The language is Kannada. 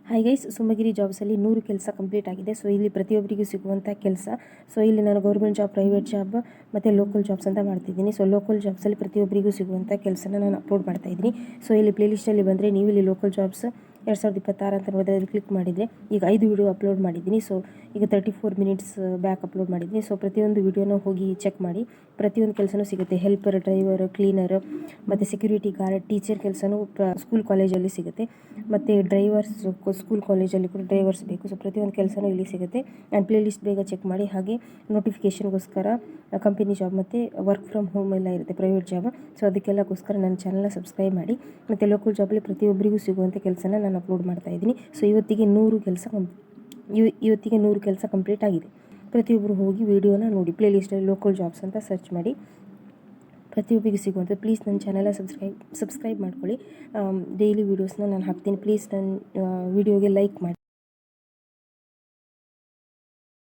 ಹಾಯ್ ಗೈಸ್, ಸುಮಗಿರಿ ಜಾಬ್ಸಲ್ಲಿ 100 ಕೆಲಸ ಕಂಪ್ಲೀಟ್ ಆಗಿದೆ. ಸೊ ಇಲ್ಲಿ ಪ್ರತಿಯೊಬ್ಬರಿಗೂ ಸಿಗುವಂಥ ಕೆಲಸ. ಸೊ ಇಲ್ಲಿ ನಾನು ಗೌರ್ಮೆಂಟ್ ಜಾಬ್, ಪ್ರೈವೇಟ್ ಜಾಬ್ ಮತ್ತು ಲೋಕಲ್ ಜಾಬ್ಸ್ ಅಂತ ಮಾಡ್ತಿದ್ದೀನಿ. ಸೊ ಲೋಕಲ್ ಜಾಬ್ಸಲ್ಲಿ ಪ್ರತಿಯೊಬ್ಬರಿಗೂ ಸಿಗುವಂಥ ಕೆಲಸನ ನಾನು ಅಪ್ಲೋಡ್ ಮಾಡ್ತಾಯಿದ್ದೀನಿ. ಸೊ ಇಲ್ಲಿ ಪ್ಲೇಲಿಸ್ಟಲ್ಲಿ ಬಂದರೆ ನೀವು ಇಲ್ಲಿ ಲೋಕಲ್ ಜಾಬ್ಸ್ 2026 ಅಂತ ನೋಡಿದ್ರೆ ಅದು ಕ್ಲಿಕ್ ಮಾಡಿದರೆ ಈಗ 5 ವಿಡಿಯೋ ಅಪ್ಲೋಡ್ ಮಾಡಿದ್ದೀನಿ. ಸೊ ಈಗ 34 ಮಿನಿಟ್ಸ್ ಬ್ಯಾಕ್ ಅಪ್ಲೋಡ್ ಮಾಡಿದ್ದೀನಿ. ಸೊ ಪ್ರತಿಯೊಂದು ವಿಡಿಯೋನ ಹೋಗಿ ಚೆಕ್ ಮಾಡಿ. ಪ್ರತಿಯೊಂದು ಕೆಲಸನೂ ಸಿಗುತ್ತೆ. ಹೆಲ್ಪರ್, ಡ್ರೈವರ್, ಕ್ಲೀನರ್ ಮತ್ತು ಸೆಕ್ಯೂರಿಟಿ ಗಾರ್ಡ್, ಟೀಚರ್ ಕೆಲಸನೂ ಸ್ಕೂಲ್ ಕಾಲೇಜಲ್ಲಿ ಸಿಗುತ್ತೆ. ಮತ್ತು ಡ್ರೈವರ್ಸ್ ಸ್ಕೂಲ್ ಕಾಲೇಜಲ್ಲಿ ಕೂಡ ಡ್ರೈವರ್ಸ್ ಬೇಕು. ಸೊ ಪ್ರತಿಯೊಂದು ಕೆಲಸನೂ ಇಲ್ಲಿ ಸಿಗುತ್ತೆ. ಆ್ಯಂಡ್ ಪ್ಲೇ ಲಿಸ್ಟ್ ಬೇಗ ಚೆಕ್ ಮಾಡಿ. ಹಾಗೆ ನೋಟಿಫಿಕೇಷನ್ಗೋಸ್ಕರ ಕಂಪನಿ ಜಾಬ್ ಮತ್ತು ವರ್ಕ್ ಫ್ರಮ್ ಹೋಮ್ ಎಲ್ಲ ಇರುತ್ತೆ, ಪ್ರೈವೇಟ್ ಜಾಬ್. ಸೊ ಅದಕ್ಕೆಲ್ಲಗೋಸ್ಕರ ನನ್ನ ಚಾನಲ್ನ ಸಬ್ಸ್ಕ್ರೈಬ್ ಮಾಡಿ. ಮತ್ತು ಲೋಕಲ್ ಜಾಬಲ್ಲಿ ಪ್ರತಿಯೊಬ್ಬರಿಗೂ ಸಿಗುವಂಥ ಕೆಲಸನ ನಾನು ಅಪ್ಲೋಡ್ ಮಾಡ್ತಾಯಿದ್ದೀನಿ. ಸೊ ಇವತ್ತಿಗೆ 100 ಕೆಲಸ ಕಂಪ್ಲೀಟ್ ಆಗಿದೆ. ಪ್ರತಿಯೊಬ್ಬರು ಹೋಗಿ ವಿಡಿಯೋನ ನೋಡಿ. ಪ್ಲೇ ಲಿಸ್ಟಲ್ಲಿ ಲೋಕಲ್ ಜಾಬ್ಸ್ ಅಂತ ಸರ್ಚ್ ಮಾಡಿ. ಪ್ರತಿಯೊಬ್ಬರಿಗೆ ಸಿಗುವಂಥ ಪ್ಲೀಸ್ ನನ್ನ ಚಾನಲ್ನ ಸಬ್ಸ್ಕ್ರೈಬ್ ಮಾಡ್ಕೊಳ್ಳಿ. ಡೈಲಿ ವೀಡಿಯೋಸ್ನ ನಾನು ಹಾಕ್ತೀನಿ. ಪ್ಲೀಸ್ ನನ್ನ ವಿಡಿಯೋಗೆ ಲೈಕ್ ಮಾಡಿ.